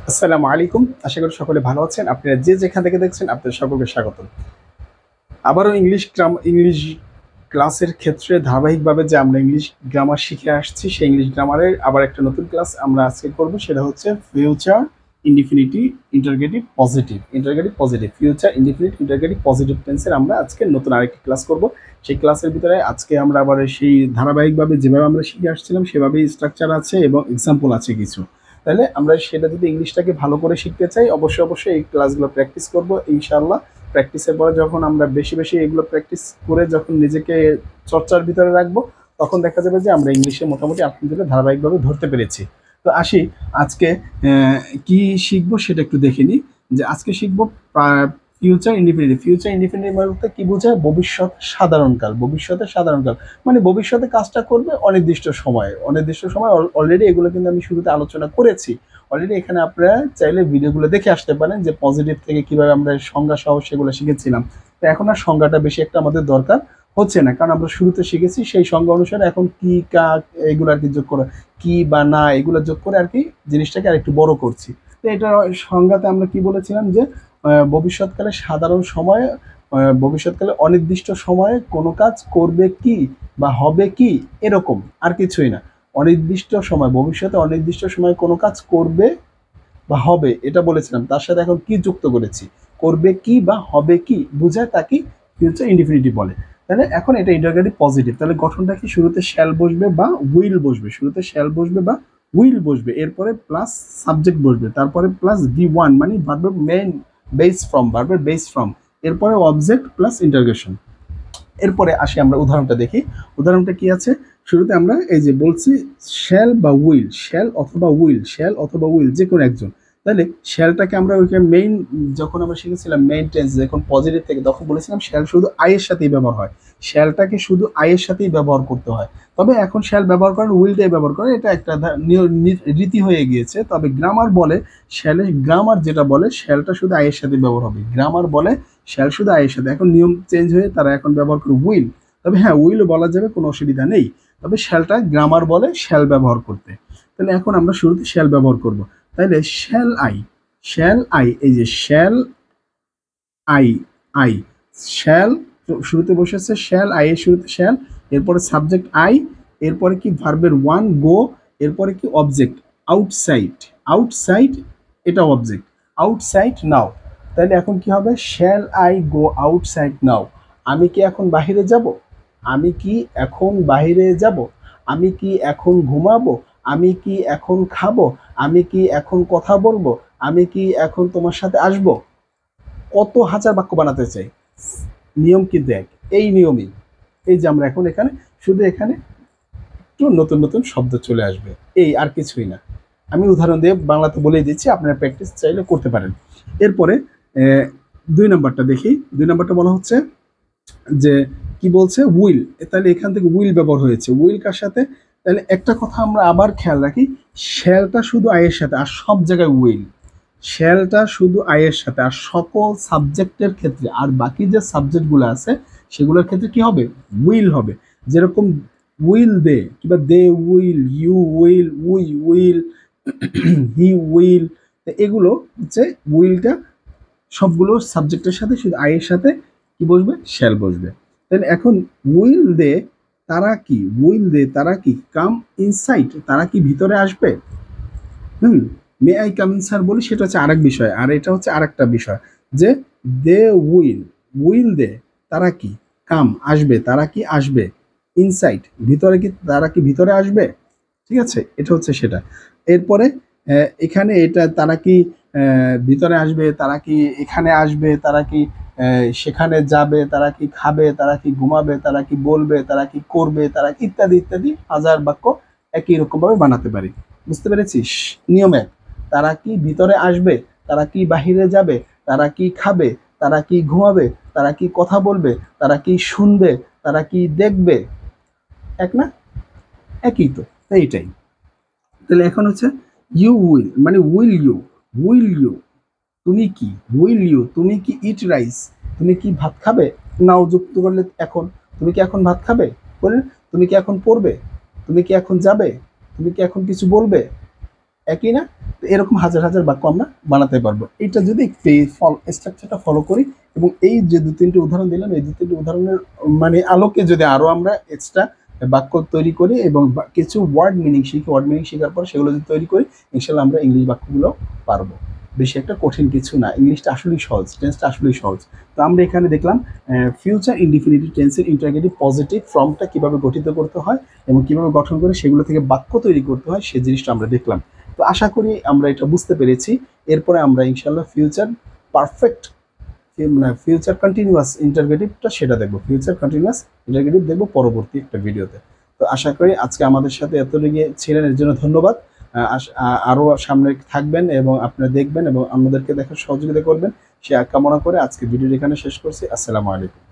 আসসালামু আলাইকুম। আশা করি সকলে ভালো আছেন। আপনারা যে যেখান থেকে দেখছেন আপনাদের সকলকে স্বাগতম। আবারও ইংলিশ ক্লাসের ক্ষেত্রে ধারাবাহিকভাবে যে আমরা ইংলিশ গ্রামার শিখে আসছি, সেই ইংলিশ গ্রামারের আবার একটা নতুন ক্লাস আমরা আজকে করব। সেটা হচ্ছে future indefinitive interrogative positive. Future indefinite interrogative positive টেন্সের আমরা আজকে নতুন আরেকটি ক্লাস করব। সেই ক্লাসের ভিতরে আজকে আমরা আবার সেই ধারাবাহিকভাবে যেভাবে আমরা শিখে আসছিলাম সেভাবেই স্ট্রাকচার আছে এবং এক্সাম্পল আছে কিছু। তাহলে আমরা সেটা যদি ইংলিশটাকে ভালো করে শিখতে চাই, অবশ্যই এই ক্লাসগুলো প্র্যাকটিস করব ইনশাআল্লাহ। প্র্যাকটিসের পরে যখন আমরা বেশি বেশি এগুলো প্র্যাকটিস করে যখন নিজেকে চর্চার ভিতরে রাখবো, তখন দেখা যাবে যে আমরা ইংলিশে মোটামুটি আপনাদের ধারাবাহিকভাবে ধরতে পেরেছি। তো আসি আজকে কি শিখবো সেটা একটু দেখে নিই। যে আজকে শিখবো ফিউচার ইনডিফিনিটিভ বলতে কি বোঝায়? ভবিষ্যৎ সাধারণকাল। ভবিষ্যতের সাধারণকাল মানে ভবিষ্যতে কাজটা করবে অনির্দিষ্ট সময় অলরেডি এগুলো কিন্তু আমি শুরুতে আলোচনা করেছি। অলরেডি এখানে আপনারা চাইলে ভিডিওগুলো দেখে আসতে পারেন যে পজিটিভ থেকে কিভাবে আমরা সংজ্ঞা সহ সেগুলো শিখেছিলাম। তো এখন আর সংজ্ঞাটা বেশি একটা আমাদের দরকার হচ্ছে না, কারণ আমরা শুরুতে শিখেছি সেই সংজ্ঞা অনুসারে এখন কি কা এগুলো আর কি যোগ করে, কি বা না এগুলো যোগ করে আর কি জিনিসটাকে আর একটু বড় করছি। তো এটা সংজ্ঞাতে আমরা কি বলেছিলাম যে ভবিষ্যৎকালে সাধারণ সময়ে ভবিষ্যৎকালে অনির্দিষ্ট সময়ে কোনো কাজ করবে কি বা হবে কি, এরকম আর কিছুই না। ভবিষ্যতে অনির্দিষ্ট সময়ে কোনো কাজ করবে বা হবে এটা বলেছিলাম, তার সাথে এখন কি যুক্ত করেছি? করবে কি বা হবে কি বুঝায় তাকে ফিউচার ইনডিফিনিটিভ বলে। তাহলে এখন এটা ইন্টারগেটিভ পজিটিভ। তাহলে গঠনটা কি? শুরুতে শ্যাল বসবে বা উইল বসবে, এরপরে প্লাস সাবজেক্ট বসবে, তারপরে প্লাস V1 মানে ভার্বের মেইন ভার্বের বেস ফ্রম, এরপরে অবজেক্ট প্লাস ইন্টারগেশন। এরপরে আসি আমরা উদাহরণটা দেখি। উদাহরণটা কি আছে? শুরুতে আমরা এই যে বলছি শ্যাল অথবা উইল যে কোনো একজন। তাহলে শ্যালটাকে আমরা ওইখানে মেইন, যখন আমরা শিখেছিলাম মেইন টেন্স যখন পজিটিভ থেকে, তখন বলেছিলাম শ্যাল শুধু আয়ের সাথেই ব্যবহার হয়, শ্যালটাকে শুধু আয়ের সাথেই ব্যবহার করতে হয়। তবে এখন শ্যাল ব্যবহার করেন, উইলটাই ব্যবহার করেন, এটা একটা রীতি হয়ে গিয়েছে। তবে গ্রামার যেটা বলে শ্যালটা শুধু আয়ের সাথে ব্যবহার হবে। গ্রামার বলে শ্যাল শুধু আয়ের সাথে। এখন নিয়ম চেঞ্জ হয়ে তারা এখন ব্যবহার করে উইল। তবে হ্যাঁ, উইলও বলা যাবে, কোনো অসুবিধা নেই। তবে শ্যালটা গ্রামার বলে শ্যাল ব্যবহার করতে। তাহলে এখন আমরা শুরুতে শ্যাল ব্যবহার করব। তাহলে শ্যাল আই, এই যে আই আই শ্যাল শুরুতে বসেছে, শ্যাল আই এর শুরুতে শ্যাল, এরপরে সাবজেক্ট আই, এরপরে কি ভার্বের ওয়ান গো, এরপরে কি অবজেক্ট আউটসাইড, এটা অবজেক্ট আউটসাইড নাও। তাহলে এখন কি হবে? শ্যাল আই গো আউটসাইড নাও। আমি কি এখন বাহিরে যাব? আমি কি এখন বাহিরে যাব? আমি কি এখন ঘুমাবো? আমি কি এখন খাবো? আমি কি এখন কথা বলবো? আমি কি এখন তোমার সাথে আসবো? কত হাজার বাক্য বানাতে চাই, নিয়ম কিন্তু এক, এই নিয়মই। এই যে আমরা এখন এখানে শুধু এখানে একটু নতুন নতুন শব্দ চলে আসবে, এই আর কিছুই না। আমি উদাহরণ দিয়ে বাংলাতে বলেই দিচ্ছি, আপনারা প্র্যাকটিস চাইলে করতে পারেন। এরপরে 2 নম্বরটা দেখি। 2 নম্বরটা বলা হচ্ছে যে কি বলছে? উইল। তাহলে এখান থেকে উইল ব্যবহার হয়েছে। উইল কার সাথে? তাহলে একটা কথা আমরা আবার খেয়াল রাখি, শ্যালটা শুধু আয়ের সাথে, আর সব জায়গায় উইল। শ্যালটা শুধু আয়ের সাথে, আর সকল সাবজেক্টের ক্ষেত্রে, আর বাকি যে সাবজেক্টগুলো আছে সেগুলোর ক্ষেত্রে কি হবে? উইল হবে। যেরকম উইল দে, কিংবা they will, you will, we will, he will, এগুলো হচ্ছে উইলটা সবগুলো সাবজেক্টের সাথে, শুধু আয়ের সাথে কি বসবে? শ্যাল বসবে। তাহলে এখন উইল দে তারা কি কাম ইনসাইড, তারা কি ভিতরে আসবে? Hmm, may I come in sir বলি, সেটা হচ্ছে আরেক বিষয়, আর এটা হচ্ছে আরেকটা বিষয়। যে দে উইল দে তারা কি কাম আসবে, তারা কি আসবে ইনসাইড ভিতরে, কি তারা কি ভিতরে আসবে? ঠিক আছে, এটা হচ্ছে সেটা। এরপরে এখানে এটা তারা কি ভিতরে আসবে, তারা কি এখানে আসবে, তারা কি সেখানে যাবে, তারা কি খাবে, তারা কি ঘুমাবে, তারা কি বলবে, তারা কি করবে, তারা কি ইত্যাদি ইত্যাদি হাজার বাক্য একই রকম ভাবে বানাতে পারি। বুঝতে পেরেছিস? নিয়ম এক। তারা কি ভিতরে আসবে, তারা কি বাহিরে যাবে, তারা কি খাবে, তারা কি ঘুমাবে, তারা কি কথা বলবে, তারা কি শুনবে, তারা কি দেখবে। এক না? একই তো, তাই এটাই। তাহলে এখন হচ্ছে ইউ উইল মানে উইল ইউ তুমি কি, তুমি কি ইট রাইস, তুমি কি ভাত খাবে? নাও যুক্ত করলে এখন, তুমি কি এখন ভাত খাবে? বলেন, তুমি কি এখন পড়বে? তুমি কি এখন যাবে? তুমি কি এখন কিছু বলবে? একই না? তো এরকম হাজার হাজার বাক্য আমরা বানাতে পারবো। এটা যদি স্ট্রাকচারটা ফলো করি এবং এই যে 2-3টি উদাহরণ দিলাম, এই 2-3টি উদাহরণের মানে আলোকে যদি আরো আমরা এক্সট্রা বাক্য তৈরি করি এবং কিছু ওয়ার্ড মিনিং শিখি, ওয়ার্ড মিনিং শেখার পর সেগুলো যদি তৈরি করি, ইনশাল্লাহ আমরা ইংলিশ বাক্যগুলো পারবো। বেশি একটা কঠিন কিছু না, ইংলিশটা আসলেই সহজ, টেন্সটা আসলেই সহজ। তো আমরা এখানে দেখলাম ফিউচার ইনডিফিনিটিভ টেন্সের ইন্টারগেটিভ পজিটিভ ফর্মটা কিভাবে গঠিত করতে হয় এবং কিভাবে গঠন করে সেগুলো থেকে বাক্য তৈরি করতে হয়, সেই জিনিসটা আমরা দেখলাম। তো আশা করি আমরা এটা বুঝতে পেরেছি। এরপরে আমরা ইনশাল্লাহ ফিউচার পারফেক্ট মানে ফিউচার কন্টিনিউয়াস ইন্টারগেটিভটা সেটা দেখবো, ফিউচার কন্টিনিউয়াস ইন্টারগেটিভ দেখবো পরবর্তী একটা ভিডিওতে। তো আশা করি আজকে আমাদের সাথে এতটুকু ছিলেন, এর জন্য ধন্যবাদ। আরও সামনে থাকবেন এবং আপনারা দেখবেন এবং আমাদেরকে দেখার সহযোগিতা করবেন, সে কামনা করে আজকে ভিডিও এখানে শেষ করছি। আসসালামু আলাইকুম।